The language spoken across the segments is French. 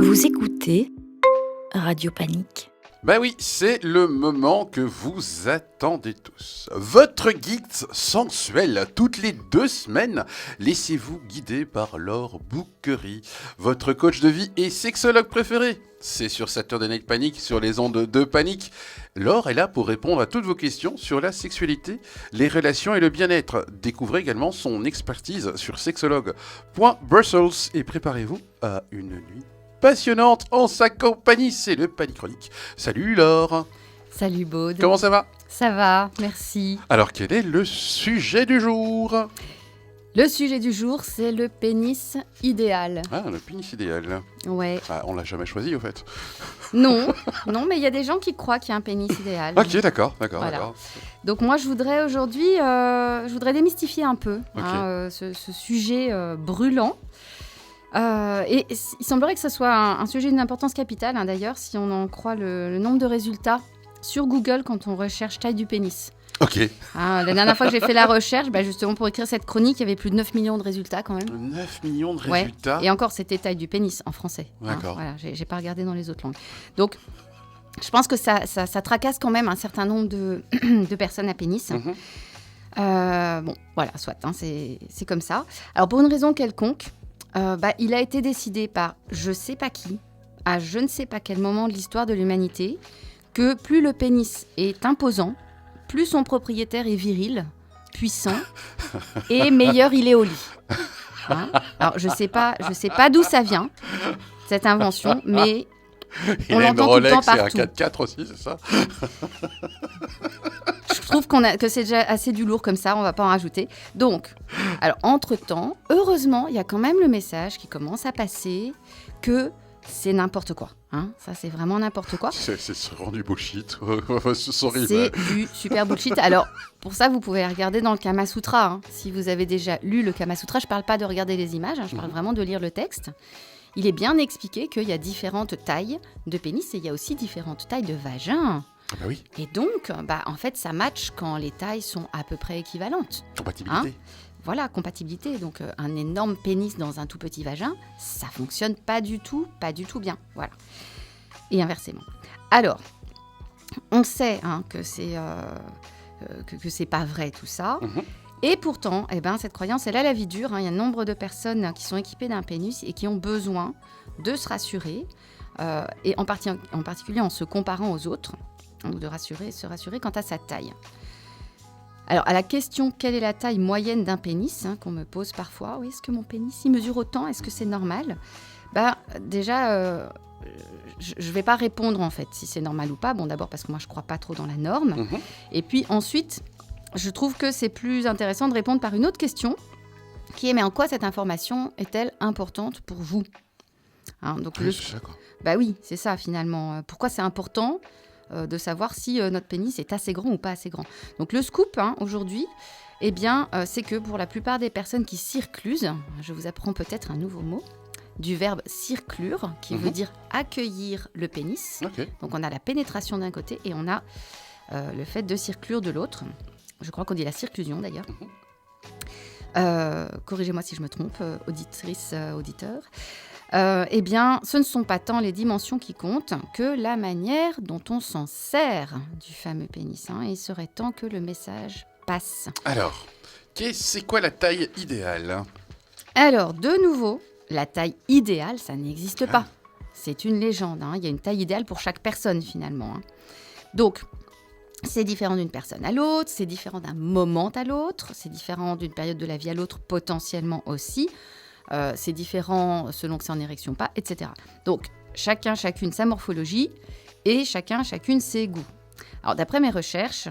Vous écoutez Radio Panique. Ben oui, c'est le moment que vous attendez tous. Votre guide sensuel, toutes les 2 semaines, laissez-vous guider par Laure Bouquerie, votre coach de vie et sexologue préféré. C'est sur Saturday Night Panic, sur les ondes de Panique. Laure est là pour répondre à toutes vos questions sur la sexualité, les relations et le bien-être. Découvrez également son expertise sur sexologue.brussels et préparez-vous à une nuit passionnante en sa compagnie. C'est le Panic Chronique. Salut Laure. Salut Baud. Comment ça va ? Ça va, merci. Alors quel est le sujet du jour ? Le sujet du jour, c'est le pénis idéal. Ah, le pénis idéal. Ouais. Ah, on l'a jamais choisi au fait. Non, mais il y a des gens qui croient qu'il y a un pénis idéal. Ok, d'accord. Voilà. Donc moi, je voudrais aujourd'hui, démystifier un peu ce sujet brûlant. Et il semblerait que ce soit un sujet d'une importance capitale, d'ailleurs, si on en croit le nombre de résultats sur Google quand on recherche taille du pénis. Ok. La dernière fois que j'ai fait la recherche, justement pour écrire cette chronique, il y avait plus de 9 millions de résultats quand même. 9 millions de résultats. Ouais. Et encore, c'était taille du pénis en français. D'accord. Voilà, j'ai pas regardé dans les autres langues. Donc, je pense que ça tracasse quand même un certain nombre de personnes à pénis. Mm-hmm. Bon, voilà, soit, c'est comme ça. Alors, pour une raison quelconque, il a été décidé par je sais pas qui, à je ne sais pas quel moment de l'histoire de l'humanité, que plus le pénis est imposant, plus son propriétaire est viril, puissant, et meilleur il est au lit. Alors, je sais pas d'où ça vient, cette invention, mais on l'entend tout le temps partout. Il a une Rolex et un 4x4 aussi, c'est ça ? Je trouve que c'est déjà assez du lourd comme ça, on va pas en rajouter. Donc, alors, entre-temps, heureusement, il y a quand même le message qui commence à passer que c'est n'importe quoi. Ça, c'est vraiment n'importe quoi. C'est rendu bullshit. Sorry, c'est du super bullshit. Alors, pour ça, vous pouvez regarder dans le Kama Sutra. Si vous avez déjà lu le Kama Sutra, je parle pas de regarder les images, je parle vraiment de lire le texte. Il est bien expliqué qu'il y a différentes tailles de pénis et il y a aussi différentes tailles de vagin. Ah bah oui. Et donc, en fait, ça match quand les tailles sont à peu près équivalentes. Compatibilité. Voilà, compatibilité. Donc, un énorme pénis dans un tout petit vagin, ça fonctionne pas du tout bien. Voilà. Et inversement. Alors, on sait que c'est pas vrai tout ça. Mm-hmm. Et pourtant, cette croyance, elle a la vie dure. Il y a nombre de personnes qui sont équipées d'un pénis et qui ont besoin de se rassurer, et en particulier en se comparant aux autres, donc se rassurer quant à sa taille. Alors, à la question « Quelle est la taille moyenne d'un pénis ?» qu'on me pose parfois. « Oui, est-ce que mon pénis, il mesure autant ? Est-ce que c'est normal ?» Déjà, je ne vais pas répondre, en fait, si c'est normal ou pas. Bon, d'abord, parce que moi, je ne crois pas trop dans la norme. Mm-hmm. Et puis, ensuite, je trouve que c'est plus intéressant de répondre par une autre question, qui est « Mais en quoi cette information est-elle importante pour vous ?» Donc, c'est ça, quoi. Oui, c'est ça, finalement. Pourquoi c'est important de savoir si notre pénis est assez grand ou pas assez grand. Donc le scoop aujourd'hui, c'est que pour la plupart des personnes qui circlusent, je vous apprends peut-être un nouveau mot, du verbe circlure, qui veut dire accueillir le pénis. Okay. Donc on a la pénétration d'un côté et on a le fait de circlure de l'autre. Je crois qu'on dit la circlusion d'ailleurs. Corrigez-moi si je me trompe, auditrice, auditeur. Ce ne sont pas tant les dimensions qui comptent que la manière dont on s'en sert du fameux pénis. Il serait temps que le message passe. Alors, c'est quoi la taille idéale ? Alors, de nouveau, la taille idéale, ça n'existe pas. C'est une légende. Il y a une taille idéale pour chaque personne, finalement. Donc, c'est différent d'une personne à l'autre, c'est différent d'un moment à l'autre, c'est différent d'une période de la vie à l'autre, potentiellement aussi. C'est différent selon que c'est en érection ou pas, etc. Donc, chacune sa morphologie et chacune ses goûts. Alors, d'après mes recherches,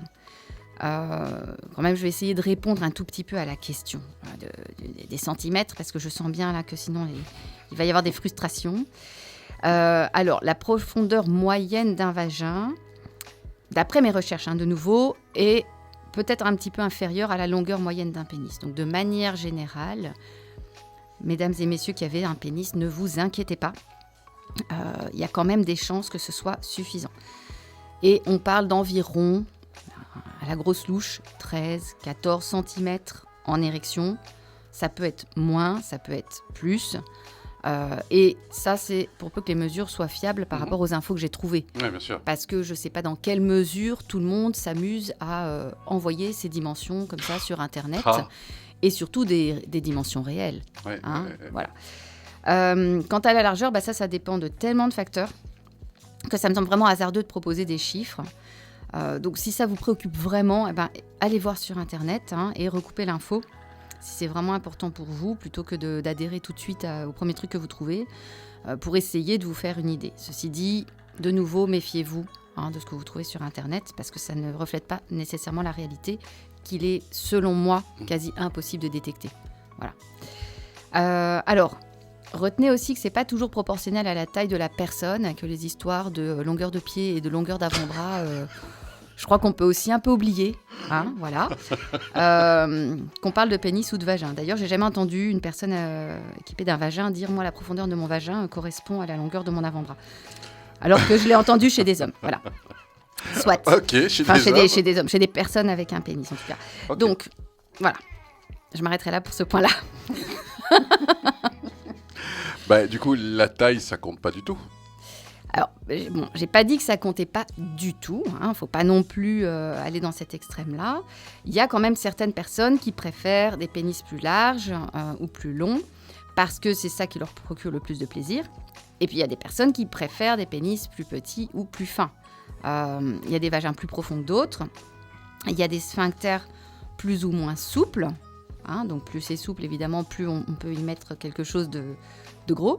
quand même, je vais essayer de répondre un tout petit peu à la question des centimètres, parce que je sens bien là que sinon, il va y avoir des frustrations. Alors, la profondeur moyenne d'un vagin, d'après mes recherches, de nouveau, est peut-être un petit peu inférieure à la longueur moyenne d'un pénis. Donc, de manière générale, mesdames et messieurs qui avez un pénis, ne vous inquiétez pas. Il y a quand même des chances que ce soit suffisant. Et on parle d'environ, à la grosse louche, 13-14 cm en érection. Ça peut être moins, ça peut être plus. Et ça, c'est pour peu que les mesures soient fiables par rapport aux infos que j'ai trouvées. Oui, bien sûr. Parce que je ne sais pas dans quelle mesure tout le monde s'amuse à envoyer ces dimensions comme ça sur Internet. Et surtout des dimensions réelles. Ouais, hein, voilà. Quant à la largeur, ça dépend de tellement de facteurs que ça me semble vraiment hasardeux de proposer des chiffres. Donc si ça vous préoccupe vraiment, allez voir sur Internet et recoupez l'info si c'est vraiment important pour vous, plutôt que d'adhérer tout de suite au premier truc que vous trouvez, pour essayer de vous faire une idée. Ceci dit, de nouveau, méfiez-vous de ce que vous trouvez sur Internet, parce que ça ne reflète pas nécessairement la réalité, qu'il est, selon moi, quasi impossible de détecter. Voilà. Alors, retenez aussi que ce n'est pas toujours proportionnel à la taille de la personne, que les histoires de longueur de pied et de longueur d'avant-bras, je crois qu'on peut aussi un peu oublier. Voilà. Qu'on parle de pénis ou de vagin. D'ailleurs, j'ai jamais entendu une personne équipée d'un vagin dire « moi, la profondeur de mon vagin correspond à la longueur de mon avant-bras ». Alors que je l'ai entendu chez des hommes. Voilà. Soit. Ok, chez des hommes. Chez des personnes avec un pénis, en tout cas. Okay. Donc, voilà. Je m'arrêterai là pour ce point-là. Du coup, la taille, ça compte pas du tout. Alors, j'ai pas dit que ça comptait pas du tout. Faut pas non plus aller dans cet extrême-là. Il y a quand même certaines personnes qui préfèrent des pénis plus larges ou plus longs, parce que c'est ça qui leur procure le plus de plaisir. Et puis, il y a des personnes qui préfèrent des pénis plus petits ou plus fins. Il y a des vagins plus profonds que d'autres. Il y a des sphincters plus ou moins souples. Donc, plus c'est souple, évidemment, plus on peut y mettre quelque chose de gros.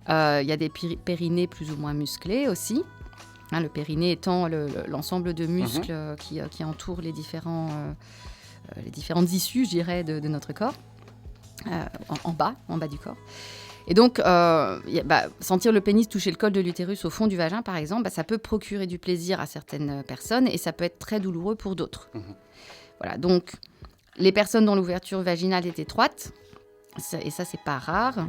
Il y a des périnées plus ou moins musclés aussi. Le périnée étant l'ensemble de muscles qui entourent les différentes issues, je dirais, de notre corps. En bas du corps. Et donc, sentir le pénis toucher le col de l'utérus au fond du vagin, par exemple, ça peut procurer du plaisir à certaines personnes et ça peut être très douloureux pour d'autres. Voilà, donc, les personnes dont l'ouverture vaginale est étroite, et ça, c'est pas rare,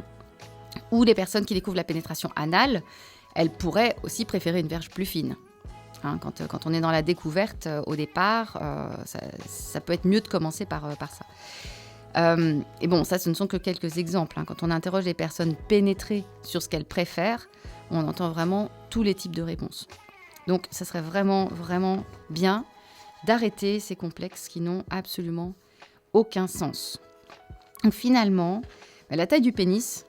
ou les personnes qui découvrent la pénétration anale, elles pourraient aussi préférer une verge plus fine. Quand on est dans la découverte, au départ, ça peut être mieux de commencer par ça. Et bon, ça, ce ne sont que quelques exemples. Quand on interroge les personnes pénétrées sur ce qu'elles préfèrent, on entend vraiment tous les types de réponses. Donc, ça serait vraiment, vraiment bien d'arrêter ces complexes qui n'ont absolument aucun sens. Donc, finalement, la taille du pénis,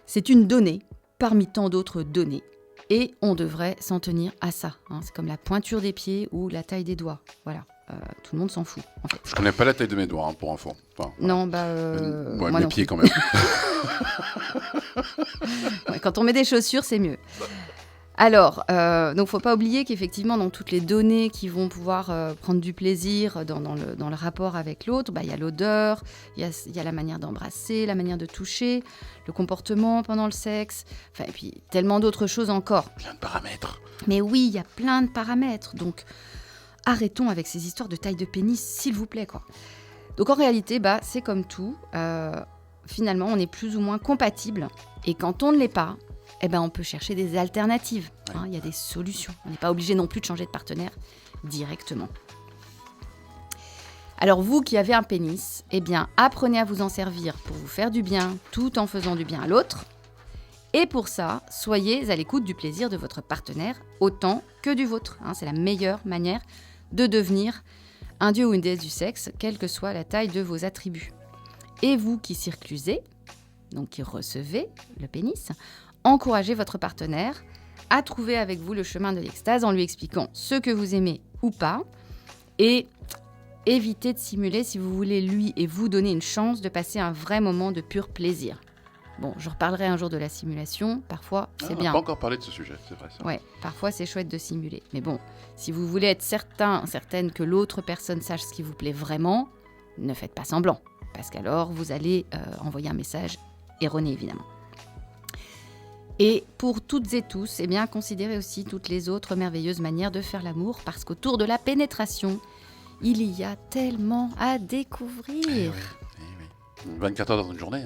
c'est une donnée parmi tant d'autres données. Et on devrait s'en tenir à ça. C'est comme la pointure des pieds ou la taille des doigts. Voilà. Tout le monde s'en fout, en fait. Je connais pas la taille de mes doigts, pour info. Enfin, non, moi mes pieds, quand même. Quand on met des chaussures, c'est mieux. Alors, donc, faut pas oublier qu'effectivement, dans toutes les données qui vont pouvoir prendre du plaisir dans le rapport avec l'autre, il y a l'odeur, il y a la manière d'embrasser, la manière de toucher, le comportement pendant le sexe, et puis tellement d'autres choses encore. Plein de paramètres. Mais oui, il y a plein de paramètres. Donc, arrêtons avec ces histoires de taille de pénis, s'il vous plaît, quoi. Donc, en réalité, c'est comme tout. Finalement, on est plus ou moins compatibles. Et quand on ne l'est pas, on peut chercher des alternatives. Il y a des solutions. On n'est pas obligé non plus de changer de partenaire directement. Alors, vous qui avez un pénis, apprenez à vous en servir pour vous faire du bien, tout en faisant du bien à l'autre. Et pour ça, soyez à l'écoute du plaisir de votre partenaire autant que du vôtre. C'est la meilleure manière de devenir un dieu ou une déesse du sexe, quelle que soit la taille de vos attributs. Et vous qui circlusez, donc qui recevez le pénis, encouragez votre partenaire à trouver avec vous le chemin de l'extase en lui expliquant ce que vous aimez ou pas, et évitez de simuler si vous voulez lui et vous donner une chance de passer un vrai moment de pur plaisir. Bon, je reparlerai un jour de la simulation, parfois c'est bien. On n'a pas encore parlé de ce sujet, c'est vrai ça. Ouais, parfois c'est chouette de simuler. Mais bon, si vous voulez être certaine que l'autre personne sache ce qui vous plaît vraiment, ne faites pas semblant, parce qu'alors vous allez envoyer un message erroné évidemment. Et pour toutes et tous, considérez aussi toutes les autres merveilleuses manières de faire l'amour, parce qu'autour de la pénétration, il y a tellement à découvrir. Eh oui. 24 heures dans une journée.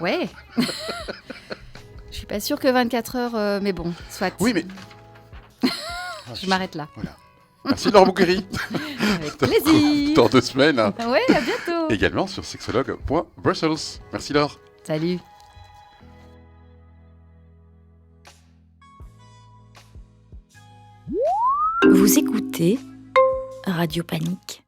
Ouais. Je suis pas sûre que 24 heures, mais bon, soit. Oui, mais... Je m'arrête là. Voilà. Merci Laure Bouquerie. Avec plaisir. Dans 2 semaines. Ouais, à bientôt. Également sur sexologue.brussels. Merci Laure. Salut. Vous écoutez Radio Panique.